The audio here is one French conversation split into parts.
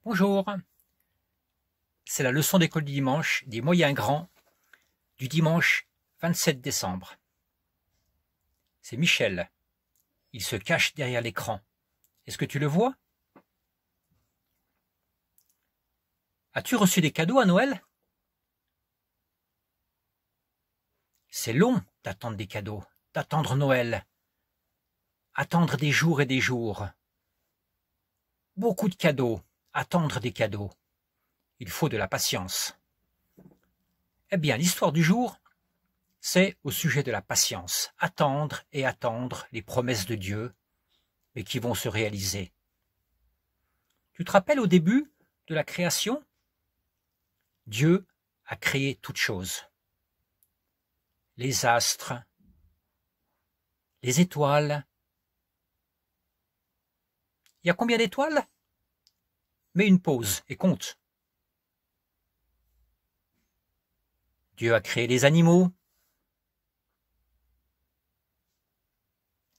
Bonjour, c'est la leçon d'école du dimanche des moyens grands du dimanche 27 décembre. C'est Michel, il se cache derrière l'écran. Est-ce que tu le vois? As-tu reçu des cadeaux à Noël? C'est long d'attendre des cadeaux, d'attendre Noël, attendre des jours et des jours. Beaucoup de cadeaux, attendre des cadeaux. Il faut de la patience. Eh bien, l'histoire du jour, c'est au sujet de la patience. Attendre et attendre les promesses de Dieu, mais qui vont se réaliser. Tu te rappelles au début de la création? Dieu a créé toutes choses. Les astres, les étoiles. Il y a combien d'étoiles? Mets une pause et compte. Dieu a créé les animaux,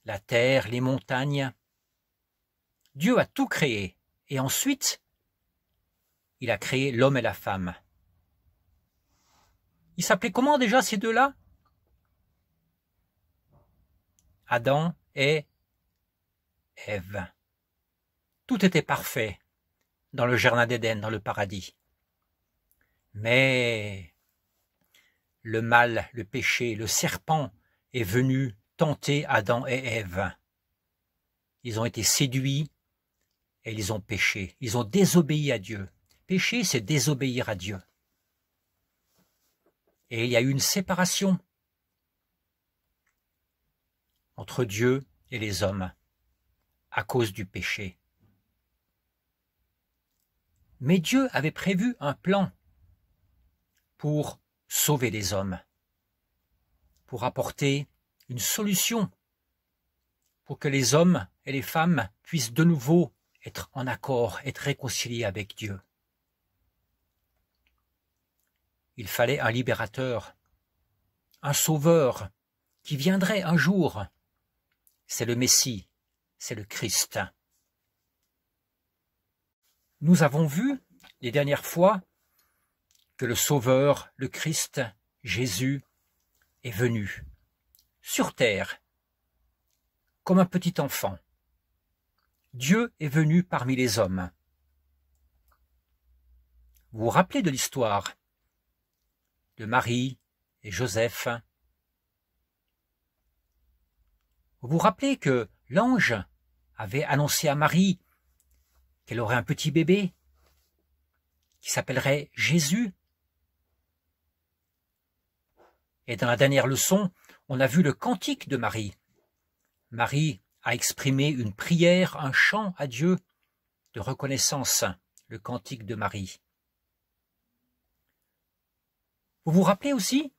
la terre, les montagnes. Dieu a tout créé. Et ensuite, il a créé l'homme et la femme. Ils s'appelaient comment déjà ces deux-là? Adam et Ève. Tout était parfait dans le jardin d'Éden, dans le paradis. Mais le mal, le péché, le serpent est venu tenter Adam et Ève. Ils ont été séduits et ils ont péché. Ils ont désobéi à Dieu. Pécher, c'est désobéir à Dieu. Et il y a eu une séparation entre Dieu et les hommes à cause du péché. Mais Dieu avait prévu un plan pour sauver les hommes, pour apporter une solution, pour que les hommes et les femmes puissent de nouveau être en accord, être réconciliés avec Dieu. Il fallait un libérateur, un sauveur qui viendrait un jour. C'est le Messie, c'est le Christ. Nous avons vu les dernières fois que le Sauveur, le Christ, Jésus, est venu sur terre comme un petit enfant. Dieu est venu parmi les hommes. Vous vous rappelez de l'histoire de Marie et Joseph? Vous vous rappelez que l'ange avait annoncé à Marie qu'elle aurait un petit bébé qui s'appellerait Jésus? Et dans la dernière leçon, on a vu le cantique de Marie. Marie a exprimé une prière, un chant à Dieu de reconnaissance, le cantique de Marie. Vous vous rappelez aussi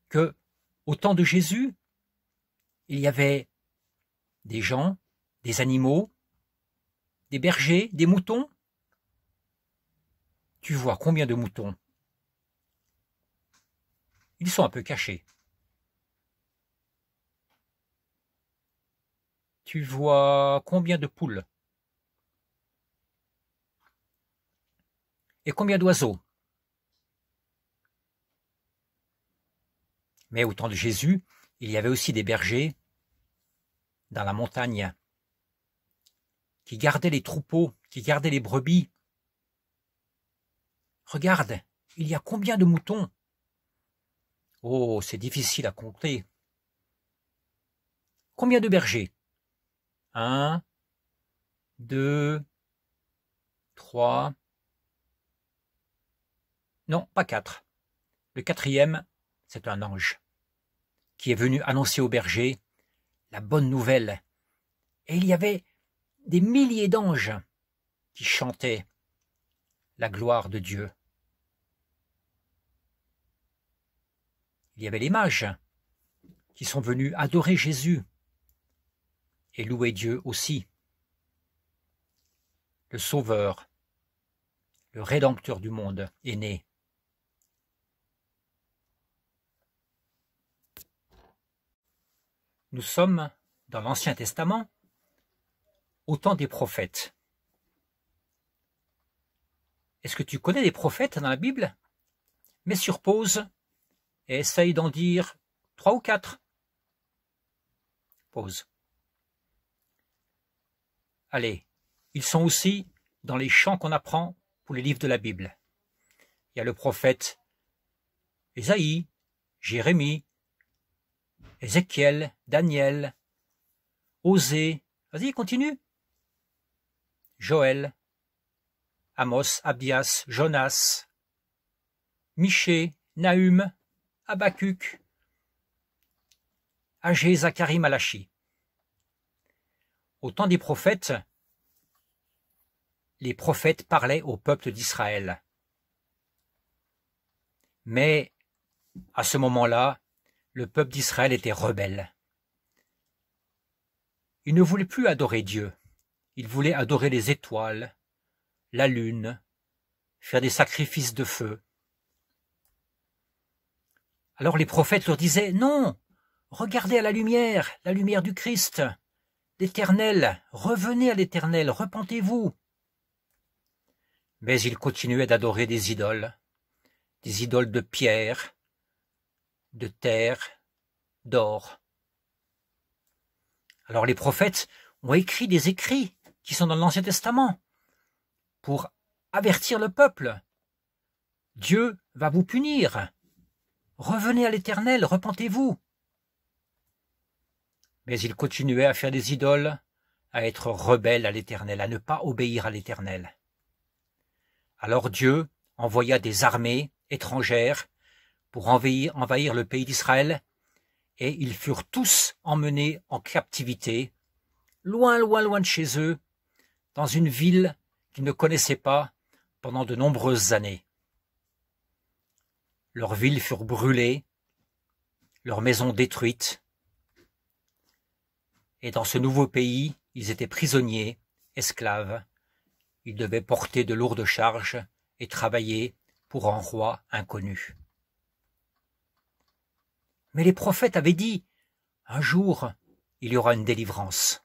que, au temps de Jésus, il y avait des gens, des animaux, des bergers, des moutons. Tu vois combien de moutons? Ils sont un peu cachés. Tu vois combien de poules? Et combien d'oiseaux? Mais au temps de Jésus, il y avait aussi des bergers dans la montagne qui gardaient les troupeaux, qui gardaient les brebis. Regarde, il y a combien de moutons? Oh, c'est difficile à compter. Combien de bergers? 1, 2, 3. Non, pas 4. Le quatrième, c'est un ange qui est venu annoncer aux bergers la bonne nouvelle. Et il y avait des milliers d'anges qui chantaient la gloire de Dieu. Il y avait les mages qui sont venus adorer Jésus et louer Dieu aussi. Le Sauveur, le Rédempteur du monde est né. Nous sommes dans l'Ancien Testament, au temps des prophètes. Est-ce que tu connais des prophètes dans la Bible? Mets sur pause et essaye d'en dire 3 ou 4. Pause. Allez, ils sont aussi dans les chants qu'on apprend pour les livres de la Bible. Il y a le prophète Ésaïe, Jérémie, Ézéchiel, Daniel, Osée, vas-y, continue. Joël, Amos, Abdias, Jonas, Michée, Nahum, Habacuc, Agé, Zacharie, Malachi. Au temps des prophètes, les prophètes parlaient au peuple d'Israël. Mais à ce moment-là, le peuple d'Israël était rebelle. Il ne voulait plus adorer Dieu. Il voulait adorer les étoiles, la lune, faire des sacrifices de feu. Alors les prophètes leur disaient « Non, regardez à la lumière du Christ, l'Éternel, revenez à l'Éternel, repentez-vous. » Mais ils continuaient d'adorer des idoles de pierre, de terre, d'or. Alors les prophètes ont écrit des écrits qui sont dans l'Ancien Testament pour avertir le peuple. Dieu va vous punir. Revenez à l'Éternel, repentez-vous. Mais ils continuaient à faire des idoles, à être rebelles à l'Éternel, à ne pas obéir à l'Éternel. Alors Dieu envoya des armées étrangères pour envahir le pays d'Israël, et ils furent tous emmenés en captivité, loin, loin, loin de chez eux, dans une ville qu'ils ne connaissaient pas pendant de nombreuses années. Leurs villes furent brûlées, leurs maisons détruites, et dans ce nouveau pays, ils étaient prisonniers, esclaves. Ils devaient porter de lourdes charges et travailler pour un roi inconnu. Mais les prophètes avaient dit, un jour, il y aura une délivrance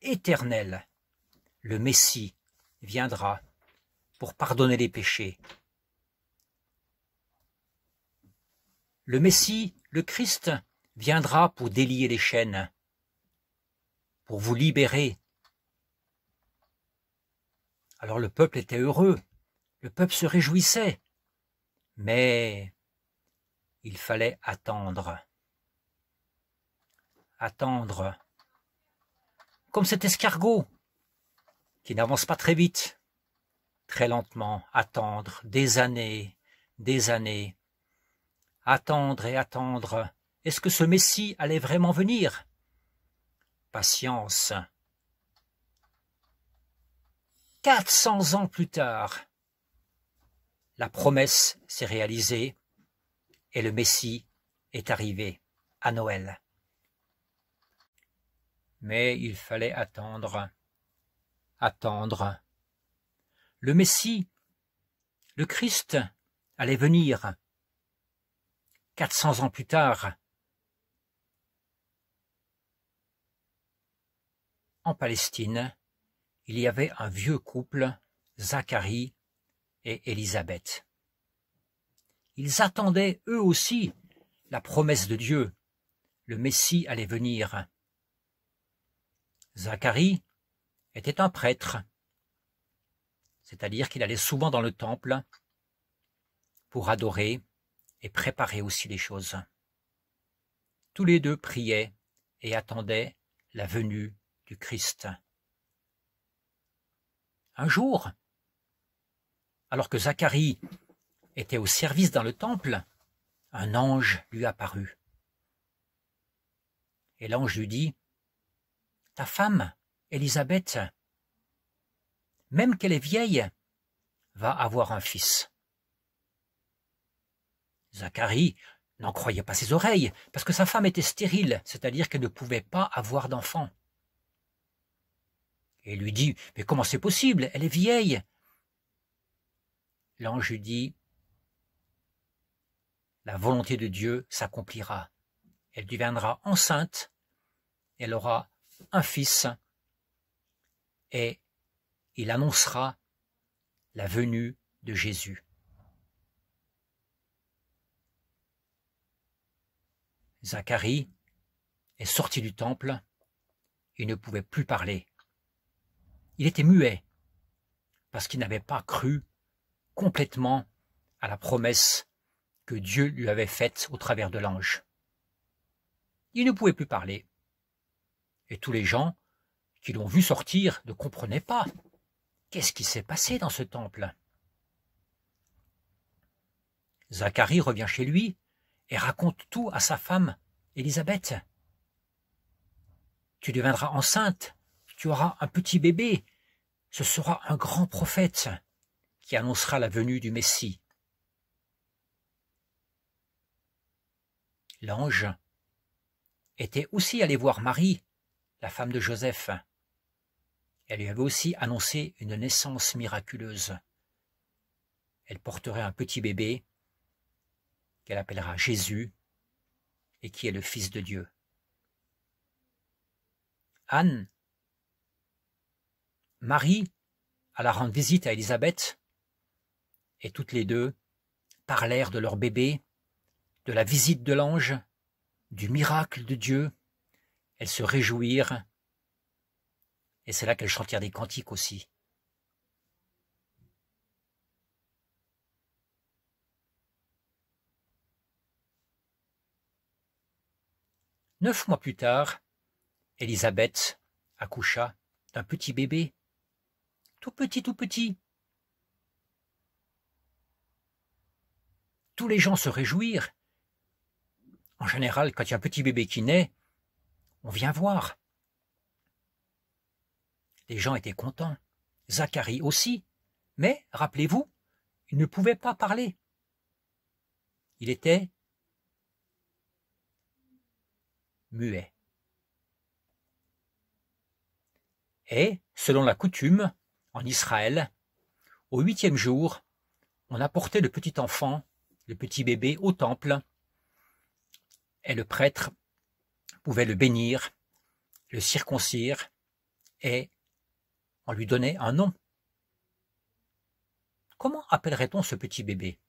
éternelle. Le Messie viendra pour pardonner les péchés. Le Messie, le Christ, viendra pour délier les chaînes, pour vous libérer. Alors le peuple était heureux, le peuple se réjouissait, mais il fallait attendre. Attendre. Comme cet escargot qui n'avance pas très vite, très lentement, attendre des années, attendre et attendre. Est-ce que ce Messie allait vraiment venir? Patience. 400 ans plus tard, la promesse s'est réalisée et le Messie est arrivé à Noël. Mais il fallait attendre. Le Messie, le Christ, allait venir 400 ans plus tard. En Palestine, il y avait un vieux couple, Zacharie et Élisabeth. Ils attendaient eux aussi la promesse de Dieu. Le Messie allait venir. Zacharie était un prêtre, c'est-à-dire qu'il allait souvent dans le temple pour adorer et préparer aussi les choses. Tous les deux priaient et attendaient la venue du Christ. Un jour, alors que Zacharie était au service dans le temple, un ange lui apparut. Et l'ange lui dit, « Ta femme, Élisabeth, même qu'elle est vieille, va avoir un fils. » Zacharie n'en croyait pas ses oreilles, parce que sa femme était stérile, c'est-à-dire qu'elle ne pouvait pas avoir d'enfant. Et il lui dit, « Mais comment c'est possible? Elle est vieille. » L'ange lui dit, « La volonté de Dieu s'accomplira. Elle deviendra enceinte, elle aura un fils, et il annoncera la venue de Jésus. Zacharie est sorti du temple, il ne pouvait plus parler. Il était muet, parce qu'il n'avait pas cru complètement à la promesse que Dieu lui avait faite au travers de l'ange. Il ne pouvait plus parler. Et tous les gens qui l'ont vu sortir ne comprenaient pas. Qu'est-ce qui s'est passé dans ce temple? Zacharie revient chez lui et raconte tout à sa femme, Élisabeth. Tu deviendras enceinte, tu auras un petit bébé, ce sera un grand prophète qui annoncera la venue du Messie. L'ange était aussi allé voir Marie, la femme de Joseph. Elle lui avait aussi annoncé une naissance miraculeuse. Elle porterait un petit bébé qu'elle appellera Jésus et qui est le Fils de Dieu. Anne, Marie, alla rendre visite à Élisabeth et toutes les deux parlèrent de leur bébé, de la visite de l'ange, du miracle de Dieu. Elles se réjouirent et c'est là qu'elles chantèrent des cantiques aussi. Neuf mois plus tard, Élisabeth accoucha d'un petit bébé, tout petit, tout petit. Tous les gens se réjouirent. En général, quand il y a un petit bébé qui naît, on vient voir. Les gens étaient contents, Zacharie aussi, mais, rappelez-vous, il ne pouvait pas parler. Il était muet. Et, selon la coutume, en Israël, au 8e jour, on apportait le petit enfant, le petit bébé, au temple, et le prêtre pouvait le bénir, le circoncire, et on lui donnait un nom. Comment appellerait-on ce petit bébé?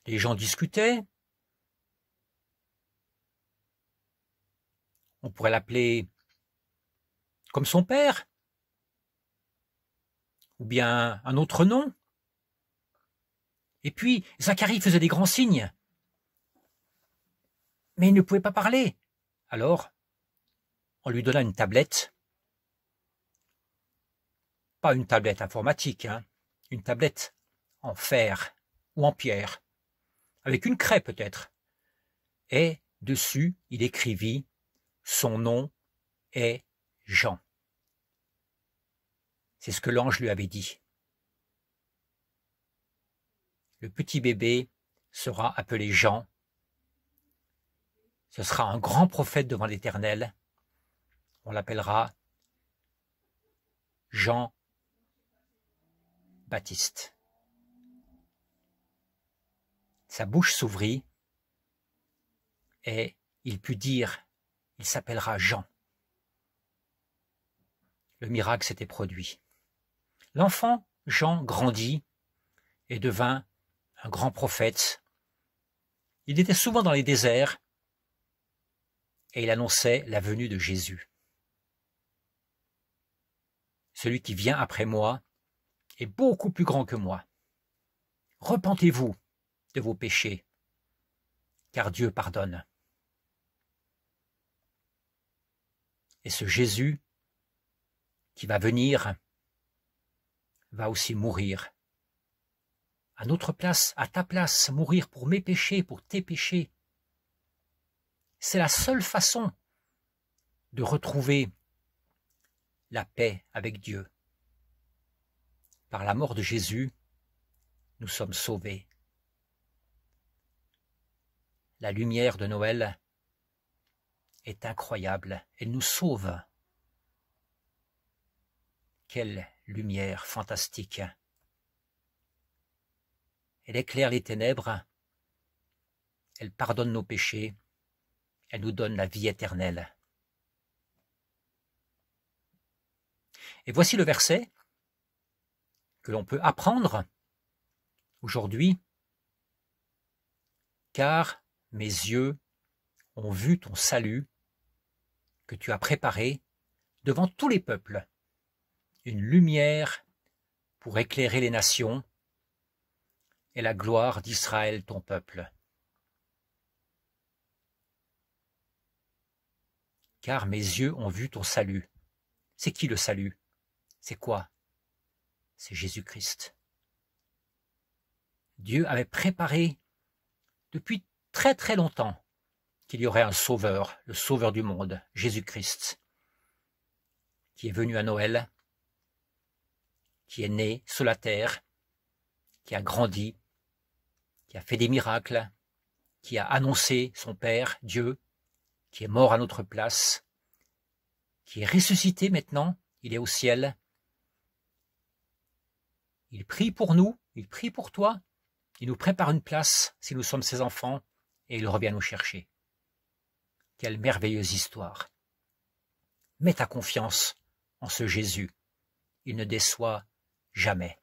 Les gens discutaient. On pourrait l'appeler comme son père, ou bien un autre nom. Et puis, Zacharie faisait des grands signes. Mais il ne pouvait pas parler. Alors, on lui donna une tablette. Pas une tablette informatique, hein, une tablette en fer ou en pierre, avec une craie peut-être. Et dessus, il écrivit « Son nom est Jean ». C'est ce que l'ange lui avait dit. Le petit bébé sera appelé Jean. Ce sera un grand prophète devant l'Éternel. On l'appellera Jean-Baptiste. Sa bouche s'ouvrit et il put dire, il s'appellera Jean. Le miracle s'était produit. L'enfant Jean grandit et devint un grand prophète. Il était souvent dans les déserts et il annonçait la venue de Jésus. Celui qui vient après moi est beaucoup plus grand que moi. Repentez-vous de vos péchés, car Dieu pardonne. Et ce Jésus qui va venir va aussi mourir. À notre place, à ta place, mourir pour mes péchés, pour tes péchés. C'est la seule façon de retrouver la paix avec Dieu. Par la mort de Jésus, nous sommes sauvés. La lumière de Noël est incroyable, elle nous sauve. Quelle lumière fantastique! Elle éclaire les ténèbres, elle pardonne nos péchés, elle nous donne la vie éternelle. Et voici le verset que l'on peut apprendre aujourd'hui. Car mes yeux ont vu ton salut que tu as préparé devant tous les peuples, une lumière pour éclairer les nations et la gloire d'Israël ton peuple. Car mes yeux ont vu ton salut. C'est qui le salut? C'est quoi? C'est Jésus-Christ. Dieu avait préparé depuis très très longtemps qu'il y aurait un sauveur, le sauveur du monde, Jésus-Christ, qui est venu à Noël, qui est né sur la terre, qui a grandi, qui a fait des miracles, qui a annoncé son Père, Dieu, qui est mort à notre place, qui est ressuscité maintenant, il est au ciel. Il prie pour nous, il prie pour toi, il nous prépare une place si nous sommes ses enfants et il revient nous chercher. Quelle merveilleuse histoire. Mets ta confiance en ce Jésus, il ne déçoit jamais.